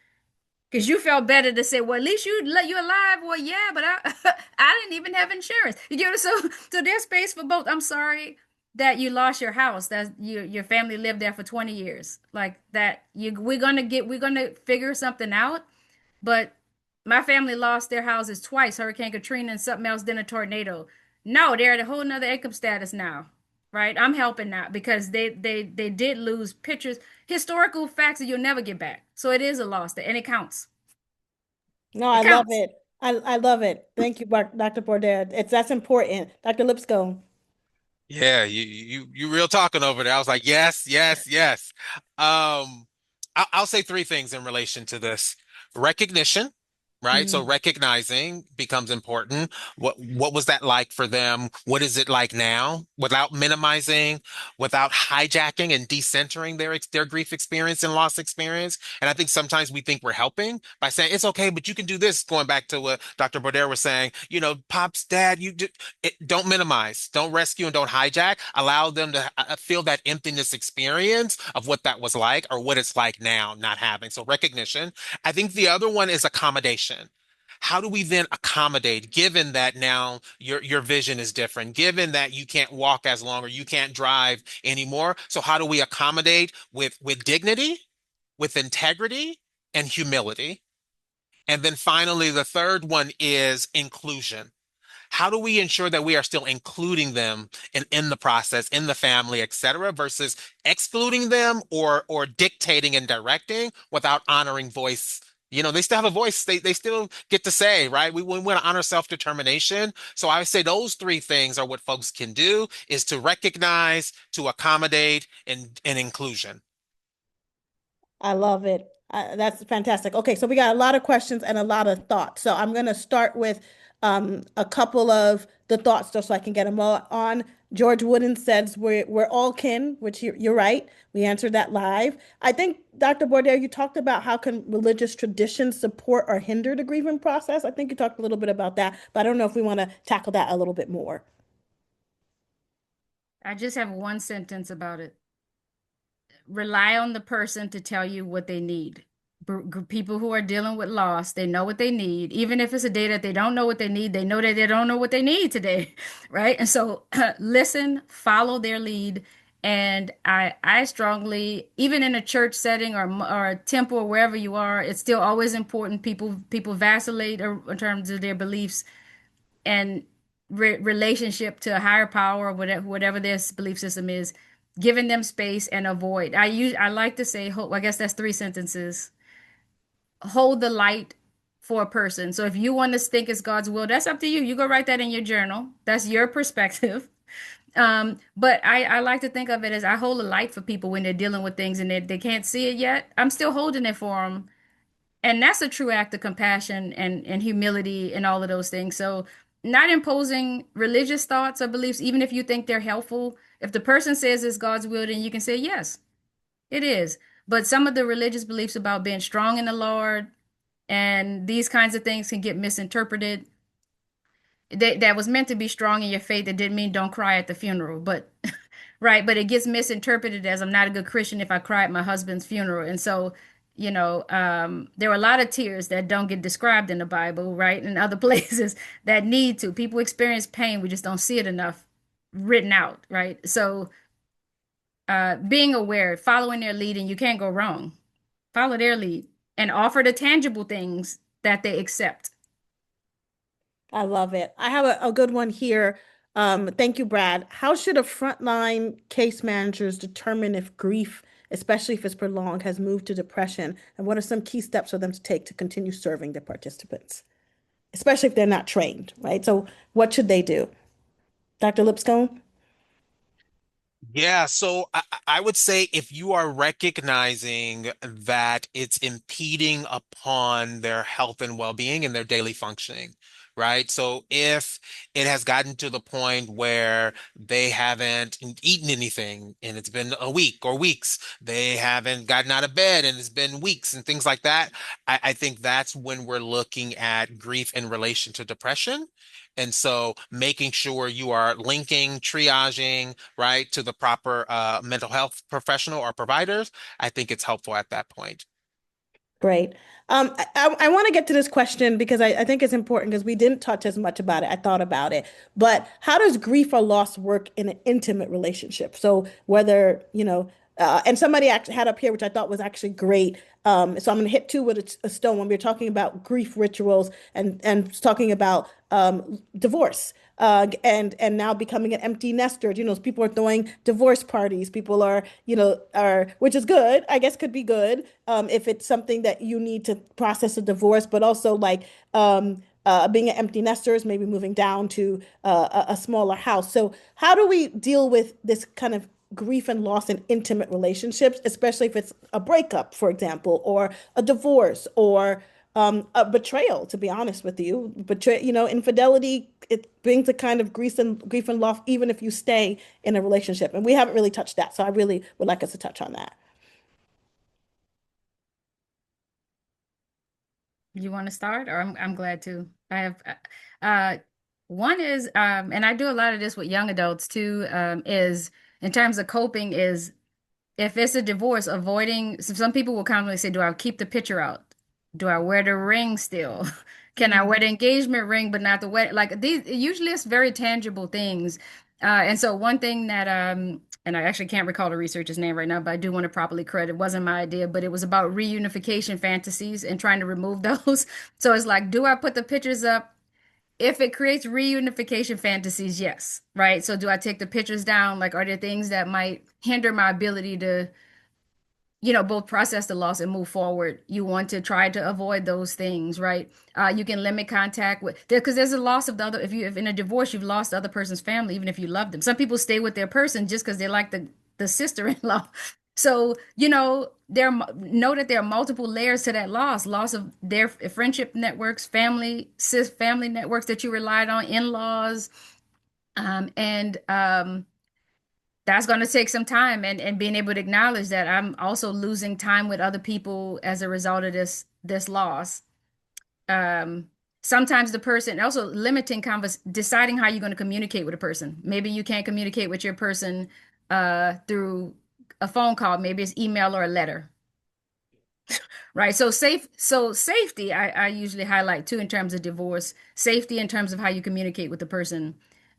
because you felt better to say, well, at least you alive. Well, yeah, but I didn't even have insurance. You get it? So there's space for both. I'm sorry that you lost your house. That your family lived there for 20 years. Like that. We're gonna figure something out. But my family lost their houses twice, Hurricane Katrina and something else, then a tornado. No, they're at a whole nother income status now. Right? I'm helping now because they did lose pictures, historical facts that you'll never get back. So it is a loss, and it counts. No, It I love counts. it. I love it. Thank you, Dr. Bordere. That's important. Dr. Lipscomb. Yeah, you real talking over there. I was like, yes, yes, yes. I'll say three things in relation to this. Recognition, right? So Mm. recognizing becomes important. What was that like for them? What is it like now? Without minimizing, without hijacking and decentering their grief experience and loss experience. And I think sometimes we think we're helping by saying it's okay, but you can do this. Going back to what Dr. Bordere was saying, Pops, Dad, don't minimize, don't rescue, and don't hijack. Allow them to feel that emptiness experience of what that was like or what it's like now not having. So recognition. I think the other one is accommodation. How do we then accommodate, given that now your vision is different, given that you can't walk as long or you can't drive anymore? So how do we accommodate with dignity, with integrity, and humility? And then finally, the third one is inclusion. How do we ensure that we are still including them in the process, in the family, et cetera, versus excluding them or dictating and directing without honoring voice? They still have a voice. They still get to say, right? We want to honor self-determination. So I would say those three things are what folks can do is to recognize, to accommodate, and inclusion. I love it. That's fantastic. Okay, so we got a lot of questions and a lot of thoughts. So I'm going to start with a couple of the thoughts just so I can get them all on. George Wooden says we're all kin, which you're right. We answered that live. I think, Dr. Bordere, you talked about how can religious traditions support or hinder the grieving process. I think you talked a little bit about that, but I don't know if we want to tackle that a little bit more. I just have one sentence about it. Rely on the person to tell you what they need. People who are dealing with loss, they know what they need. Even if it's a day that they don't know what they need, they know that they don't know what they need today, right? And so listen, follow their lead. And I strongly, even in a church setting or a temple or wherever you are, it's still always important. People vacillate in terms of their beliefs and relationship to a higher power or whatever their belief system is, giving them space and avoid. I like to say, I guess that's three sentences. Hold the light for a person. So if you want to think it's God's will, that's up to you. You go write that in your journal. That's your perspective. But I like to think of it as I hold a light for people when they're dealing with things and they can't see it yet. I'm still holding it for them, and that's a true act of compassion and humility and all of those things. So not imposing religious thoughts or beliefs, even if you think they're helpful. If the person says it's God's will, then you can say yes, it is. But some of the religious beliefs about being strong in the Lord and these kinds of things can get misinterpreted. That was meant to be strong in your faith. It didn't mean don't cry at the funeral, but right, but it gets misinterpreted as I'm not a good Christian if I cry at my husband's funeral. And so, there are a lot of tears that don't get described in the Bible, right? And other places that need to. People experience pain, we just don't see it enough written out, right? So, being aware, following their lead, and you can't go wrong. Follow their lead and offer the tangible things that they accept. I love it. I have a good one here. Thank you, Brad. How should a frontline case managers determine if grief, especially if it's prolonged, has moved to depression? And what are some key steps for them to take to continue serving their participants, especially if they're not trained, right? So what should they do? Dr. Lipscomb? Yeah, so I would say if you are recognizing that it's impeding upon their health and well-being and their daily functioning, right? So if it has gotten to the point where they haven't eaten anything and it's been a week or weeks, they haven't gotten out of bed and it's been weeks and things like that, I think that's when we're looking at grief in relation to depression. And so making sure you are linking, triaging, right, to the proper mental health professional or providers, I think it's helpful at that point. Great. I want to get to this question because I think it's important because we didn't touch as much about it. I thought about it. But how does grief or loss work in an intimate relationship? So whether, and somebody actually had up here, which I thought was actually great. So I'm going to hit two with a stone when we're talking about grief rituals and talking about divorce. And now becoming an empty nester. People are throwing divorce parties. People are which is good, I guess could be good if it's something that you need to process a divorce, but also like being an empty nester is maybe moving down to a smaller house. So how do we deal with this kind of grief and loss in intimate relationships, especially if it's a breakup, for example, or a divorce or a betrayal, to be honest with you. Infidelity, it brings a kind of grief and loss, even if you stay in a relationship. And we haven't really touched that. So I really would like us to touch on that. You want to start, or I'm glad to. I have uh one is and I do a lot of this with young adults too, is in terms of coping is if it's a divorce, avoiding some people will commonly say, do I keep the picture out? Do I wear the ring still? Can I wear the engagement ring but not the wedding? Like these usually it's very tangible things. And so one thing that and I actually can't recall the researcher's name right now, but I do want to properly credit. It wasn't my idea, but it was about reunification fantasies and trying to remove those. So it's like, do I put the pictures up? If it creates reunification fantasies, yes, right? So do I take the pictures down? Like, are there things that might hinder my ability to, both process the loss and move forward? You want to try to avoid those things, right? You can limit contact with there because there's a loss of the other. If in a divorce, you've lost the other person's family, even if you love them. Some people stay with their person just because they like the sister-in-law. So, know that there are multiple layers to that loss of their friendship networks, family networks that you relied on, in-laws, and that's going to take some time, and being able to acknowledge that I'm also losing time with other people as a result of this loss. Um, Sometimes the person also limiting deciding how you're going to communicate with a person. Maybe you can't communicate with your person through a phone call. Maybe it's email or a letter. Right. So safety, I usually highlight too in terms of divorce, safety in terms of how you communicate with the person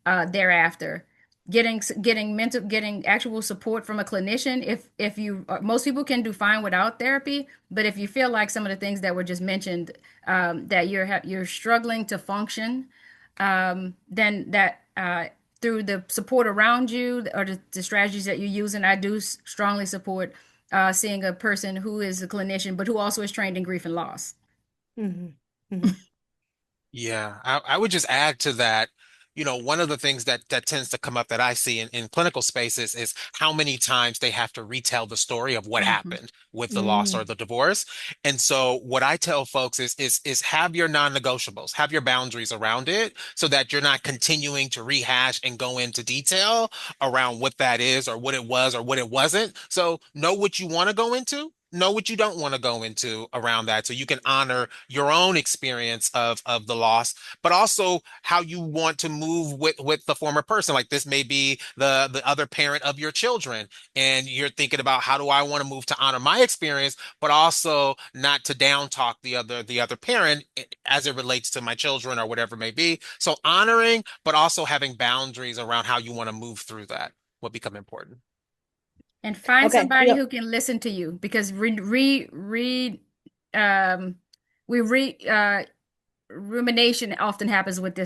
thereafter. Getting actual support from a clinician. If you most people can do fine without therapy, but if you feel like some of the things that were just mentioned, that you're struggling to function, then that through the support around you or the strategies that you're using, I do strongly support seeing a person who is a clinician, but who also is trained in grief and loss. Mhm. Mhm. Yeah, I would just add to that, one of the things that tends to come up that I see in clinical spaces is how many times they have to retell the story of what Mhm. happened with the loss or Mm. the divorce. And so what I tell folks is have your non-negotiables, have your boundaries around it so that you're not continuing to rehash and go into detail around what that is or what it was or what it wasn't. So know what you want to go into. Know what you don't want to go into around that so you can honor your own experience of the loss, but also how you want to move with the former person. Like this may be the other parent of your children, and you're thinking about how do I want to move to honor my experience, but also not to down talk the other parent as it relates to my children or whatever it may be. So honoring, but also having boundaries around how you want to move through that will become important. And find Okay. somebody Yep. who can listen to you because um, we re rumination often happens with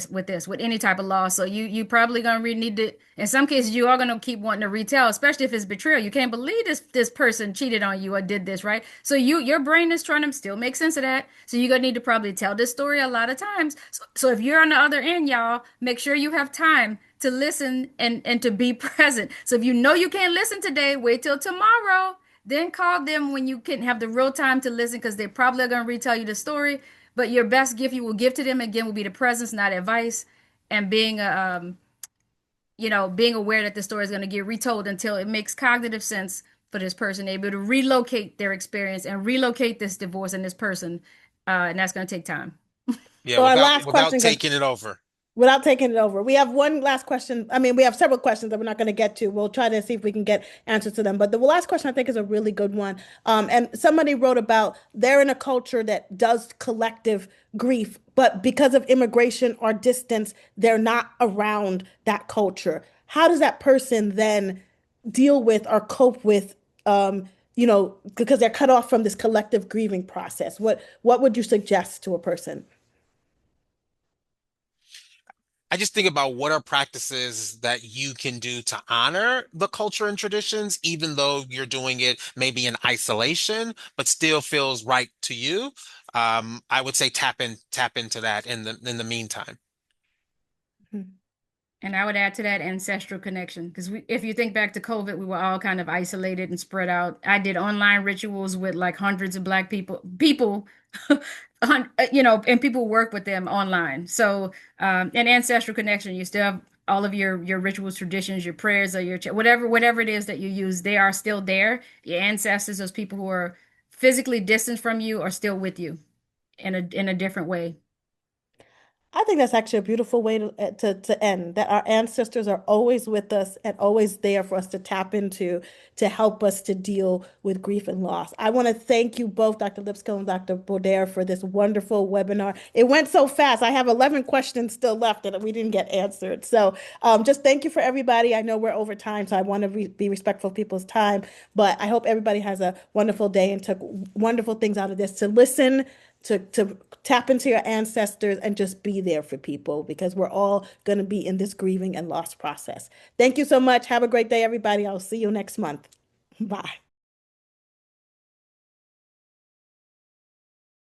any type of loss. So you probably gonna need to, in some cases you are gonna keep wanting to retell, especially if it's betrayal. You can't believe this person cheated on you or did this, right? So your brain is trying to still make sense of that. So you're gonna need to probably tell this story a lot of times. So if you're on the other end, y'all, make sure you have time to listen and to be present. So if you know you can't listen today, wait till tomorrow. Then call them when you can have the real time to listen because they're probably going to retell you the story. But your best gift you will give to them again will be the presence, not advice, and being aware that the story is going to get retold until it makes cognitive sense for this person, able to relocate their experience and relocate this divorce and this person, and that's going to take time. Yeah, So our without last without question, because taking it over. without taking it over, we have one last question. I mean, we have several questions that we're not going to get to. We'll try to see if we can get answers to them. But the last question I think is a really good one. And somebody wrote about they're in a culture that does collective grief, but because of immigration or distance, they're not around that culture. How does that person then deal with or cope with, because they're cut off from this collective grieving process? What would you suggest to a person? I just think about what are practices that you can do to honor the culture and traditions, even though you're doing it maybe in isolation, but still feels right to you. I would say tap into that in the meantime. And I would add to that ancestral connection because if you think back to COVID, we were all kind of isolated and spread out. I did online rituals with like hundreds of Black people, and people work with them online. So, an ancestral connection, you still have all of your rituals, traditions, your prayers, or whatever it is that you use, they are still there. Your ancestors, those people who are physically distant from you, are still with you in a different way. I think that's actually a beautiful way to end, that our ancestors are always with us and always there for us to tap into to help us to deal with grief and loss. I want to thank you both, Dr. Lipscomb and Dr. Bordere, for this wonderful webinar. It went so fast. I have 11 questions still left that we didn't get answered. So just thank you for everybody. I know we're over time, so I want to be respectful of people's time, but I hope everybody has a wonderful day and took wonderful things out of this to listen, to tap into your ancestors and just be there for people because we're all going to be in this grieving and loss process. Thank you so much. Have a great day, everybody. I'll see you next month. Bye.